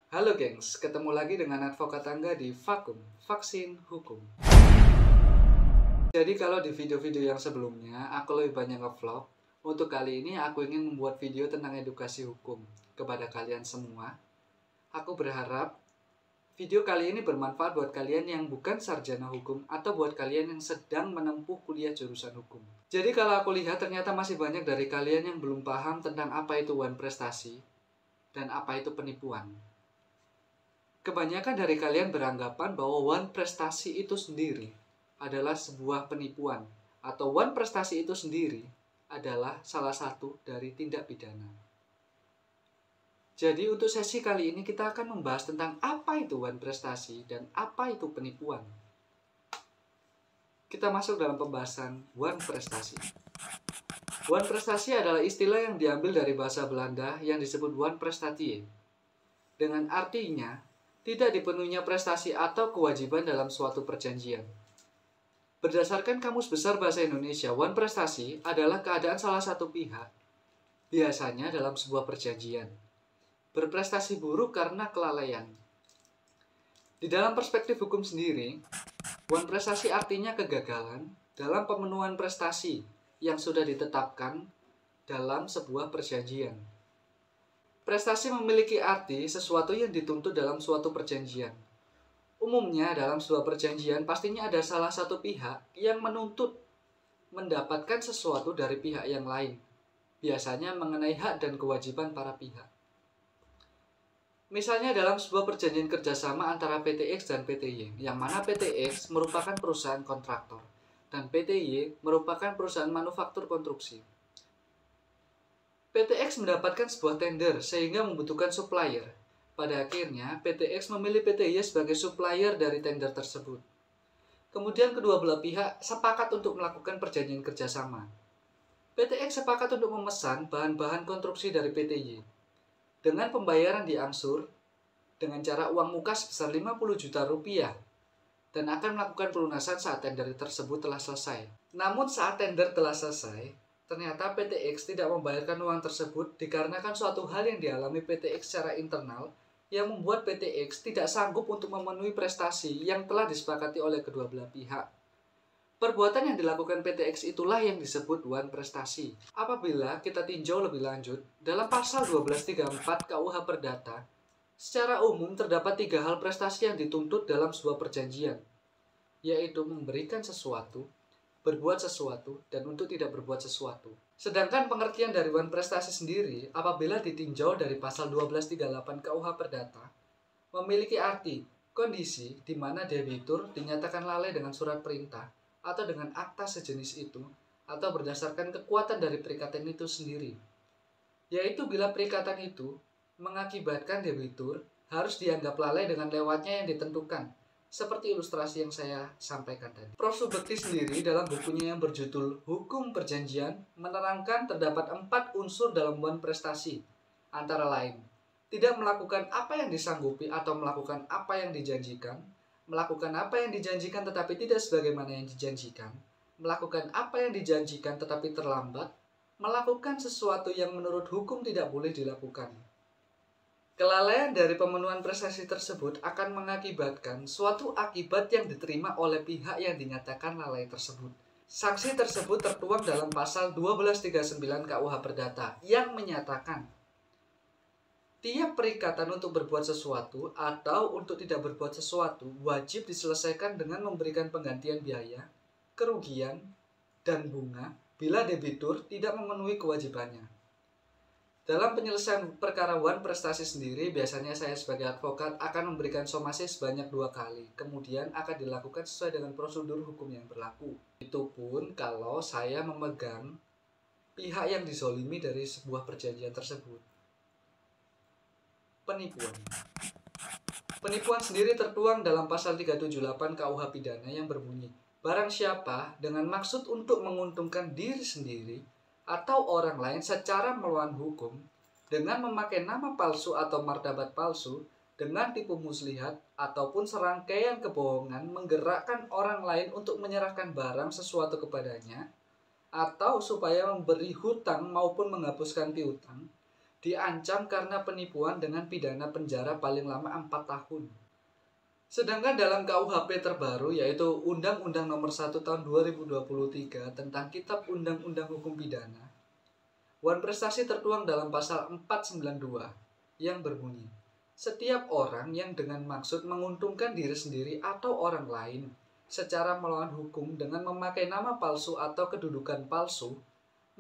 Halo gengs, ketemu lagi dengan advokat Angga di Vakum, Vaksin Hukum. Jadi kalau di video-video yang sebelumnya, aku lebih banyak ngevlog. Untuk kali ini aku ingin membuat video tentang edukasi hukum kepada kalian semua. Aku berharap video kali ini bermanfaat buat kalian yang bukan sarjana hukum atau buat kalian yang sedang menempuh kuliah jurusan hukum. Jadi kalau aku lihat ternyata masih banyak dari kalian yang belum paham tentang apa itu wan prestasi dan apa itu penipuan. Kebanyakan dari kalian beranggapan bahwa wan prestasi itu sendiri adalah sebuah penipuan atau wan prestasi itu sendiri adalah salah satu dari tindak pidana. Jadi untuk sesi kali ini kita akan membahas tentang apa itu wan prestasi dan apa itu penipuan. Kita masuk dalam pembahasan wan prestasi. Wan prestasi adalah istilah yang diambil dari bahasa Belanda yang disebut wan prestatie. Dengan artinya tidak dipenuhinya prestasi atau kewajiban dalam suatu perjanjian. Berdasarkan Kamus Besar Bahasa Indonesia, wan prestasi adalah keadaan salah satu pihak, biasanya dalam sebuah perjanjian, berprestasi buruk karena kelalaian. Di dalam perspektif hukum sendiri, wan prestasi artinya kegagalan dalam pemenuhan prestasi yang sudah ditetapkan dalam sebuah perjanjian. Prestasi memiliki arti sesuatu yang dituntut dalam suatu perjanjian. Umumnya dalam sebuah perjanjian pastinya ada salah satu pihak yang menuntut mendapatkan sesuatu dari pihak yang lain. Biasanya mengenai hak dan kewajiban para pihak. Misalnya dalam sebuah perjanjian kerjasama antara PT X dan PT Y, yang mana PT X merupakan perusahaan kontraktor dan PT Y merupakan perusahaan manufaktur konstruksi. PT X mendapatkan sebuah tender sehingga membutuhkan supplier. Pada akhirnya, PT X memilih PT Y sebagai supplier dari tender tersebut. Kemudian kedua belah pihak sepakat untuk melakukan perjanjian kerjasama. PT X sepakat untuk memesan bahan-bahan konstruksi dari PT Y. Dengan pembayaran diangsur dengan cara uang muka sebesar 50 juta rupiah dan akan melakukan pelunasan saat tender tersebut telah selesai. Namun saat tender telah selesai, ternyata PT X tidak membayarkan uang tersebut dikarenakan suatu hal yang dialami PT X secara internal yang membuat PT X tidak sanggup untuk memenuhi prestasi yang telah disepakati oleh kedua belah pihak. Perbuatan yang dilakukan PT X itulah yang disebut wan prestasi. Apabila kita tinjau lebih lanjut, dalam pasal 1234 KUH Perdata, secara umum terdapat 3 hal prestasi yang dituntut dalam sebuah perjanjian, yaitu memberikan sesuatu, berbuat sesuatu, dan untuk tidak berbuat sesuatu. Sedangkan pengertian dari wan prestasi sendiri apabila ditinjau dari pasal 1238 KUH Perdata memiliki arti kondisi di mana debitur dinyatakan lalai dengan surat perintah atau dengan akta sejenis itu atau berdasarkan kekuatan dari perikatan itu sendiri. Yaitu bila perikatan itu mengakibatkan debitur harus dianggap lalai dengan lewatnya yang ditentukan. Seperti ilustrasi yang saya sampaikan tadi. Prof. Subekti sendiri dalam bukunya yang berjudul Hukum Perjanjian menerangkan terdapat 4 unsur dalam wan prestasi. Antara lain, tidak melakukan apa yang disanggupi atau melakukan apa yang dijanjikan, melakukan apa yang dijanjikan tetapi tidak sebagaimana yang dijanjikan, melakukan apa yang dijanjikan tetapi terlambat, melakukan sesuatu yang menurut hukum tidak boleh dilakukan. Kelalaian dari pemenuhan prestasi tersebut akan mengakibatkan suatu akibat yang diterima oleh pihak yang dinyatakan lalai tersebut. Sanksi tersebut tertuang dalam pasal 1239 KUH Perdata yang menyatakan tiap perikatan untuk berbuat sesuatu atau untuk tidak berbuat sesuatu wajib diselesaikan dengan memberikan penggantian biaya, kerugian, dan bunga bila debitur tidak memenuhi kewajibannya. Dalam penyelesaian perkara wan prestasi sendiri, biasanya saya sebagai advokat akan memberikan somasi sebanyak 2 kali. Kemudian akan dilakukan sesuai dengan prosedur hukum yang berlaku. Itu pun kalau saya memegang pihak yang dizolimi dari sebuah perjanjian tersebut. Penipuan. Penipuan sendiri tertuang dalam pasal 378 KUH Pidana yang berbunyi, barang siapa dengan maksud untuk menguntungkan diri sendiri atau orang lain secara melawan hukum dengan memakai nama palsu atau martabat palsu dengan tipu muslihat ataupun serangkaian kebohongan menggerakkan orang lain untuk menyerahkan barang sesuatu kepadanya atau supaya memberi hutang maupun menghapuskan piutang diancam karena penipuan dengan pidana penjara paling lama 4 tahun. Sedangkan dalam KUHP terbaru yaitu Undang-Undang Nomor 1 Tahun 2023 tentang Kitab Undang-Undang Hukum Pidana, wan prestasi tertuang dalam pasal 492 yang berbunyi, setiap orang yang dengan maksud menguntungkan diri sendiri atau orang lain secara melawan hukum dengan memakai nama palsu atau kedudukan palsu,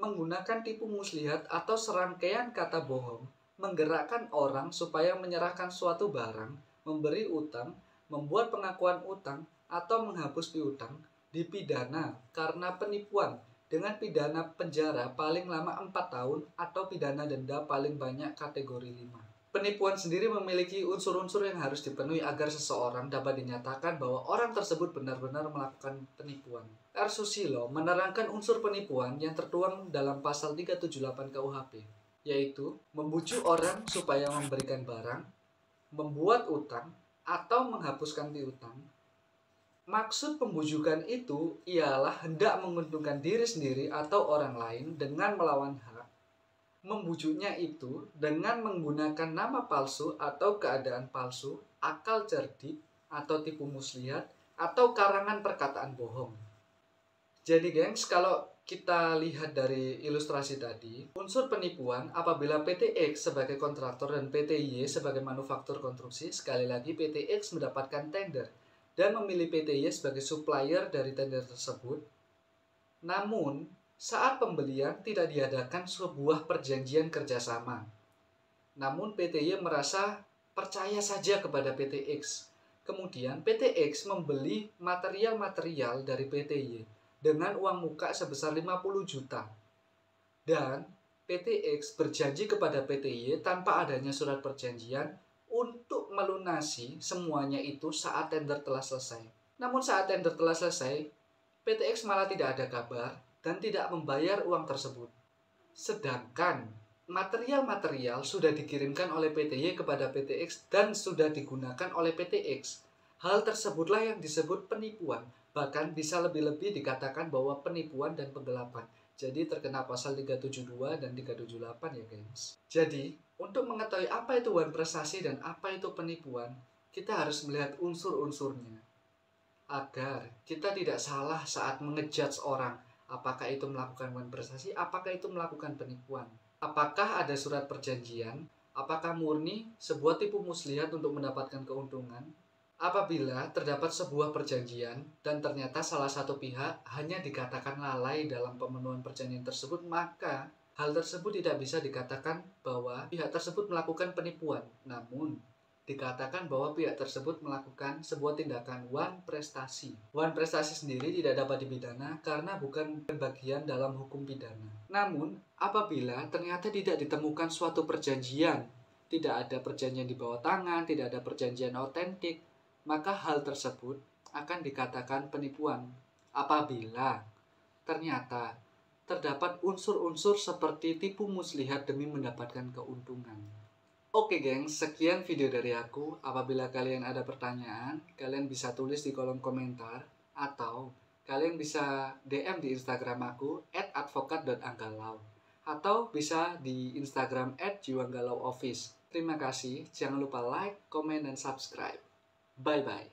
menggunakan tipu muslihat atau serangkaian kata bohong, menggerakkan orang supaya menyerahkan suatu barang, memberi utang, membuat pengakuan utang, atau menghapus piutang, dipidana karena penipuan dengan pidana penjara paling lama 4 tahun atau pidana denda paling banyak kategori 5. Penipuan sendiri memiliki unsur-unsur yang harus dipenuhi agar seseorang dapat dinyatakan bahwa orang tersebut benar-benar melakukan penipuan. R. Susilo menerangkan unsur penipuan yang tertuang dalam pasal 378 KUHP, yaitu membujuk orang supaya memberikan barang, membuat utang, atau menghapuskan piutang. Maksud pembujukan itu ialah hendak menguntungkan diri sendiri atau orang lain dengan melawan hak. Membujuknya itu dengan menggunakan nama palsu atau keadaan palsu, akal cerdik atau tipu muslihat, atau karangan perkataan bohong. Jadi gengs, kalau kita lihat dari ilustrasi tadi, unsur penipuan apabila PT X sebagai kontraktor dan PT Y sebagai manufaktur konstruksi, sekali lagi PT X mendapatkan tender dan memilih PT Y sebagai supplier dari tender tersebut. Namun, saat pembelian tidak diadakan sebuah perjanjian kerjasama. Namun PT Y merasa percaya saja kepada PT X. Kemudian PT X membeli material-material dari PT Y dengan uang muka sebesar 50 juta. Dan PT X berjanji kepada PT Y tanpa adanya surat perjanjian untuk melunasi semuanya itu saat tender telah selesai. Namun saat tender telah selesai, PT X malah tidak ada kabar dan tidak membayar uang tersebut. Sedangkan material-material sudah dikirimkan oleh PT Y kepada PT X dan sudah digunakan oleh PT X. Hal tersebutlah yang disebut penipuan. Bahkan bisa lebih-lebih dikatakan bahwa penipuan dan penggelapan. Jadi terkena pasal 372 dan 378 ya guys. Jadi, untuk mengetahui apa itu wan prestasi dan apa itu penipuan, kita harus melihat unsur-unsurnya. Agar kita tidak salah saat mengejudge orang. Apakah itu melakukan wan prestasi? Apakah itu melakukan penipuan? Apakah ada surat perjanjian? Apakah murni sebuah tipu muslihat untuk mendapatkan keuntungan? Apabila terdapat sebuah perjanjian dan ternyata salah satu pihak hanya dikatakan lalai dalam pemenuhan perjanjian tersebut, maka hal tersebut tidak bisa dikatakan bahwa pihak tersebut melakukan penipuan. Namun, dikatakan bahwa pihak tersebut melakukan sebuah tindakan wan prestasi. Wan prestasi sendiri tidak dapat dipidana karena bukan bagian dalam hukum pidana. Namun, apabila ternyata tidak ditemukan suatu perjanjian, tidak ada perjanjian di bawah tangan, tidak ada perjanjian otentik, maka hal tersebut akan dikatakan penipuan. Apabila ternyata terdapat unsur-unsur seperti tipu muslihat demi mendapatkan keuntungan. Oke gengs, sekian video dari aku. Apabila kalian ada pertanyaan, kalian bisa tulis di kolom komentar atau kalian bisa DM di Instagram aku @advokat.anggalau atau bisa di Instagram @jiwangalauoffice. Terima kasih, jangan lupa like, komen, dan subscribe. Bye-bye.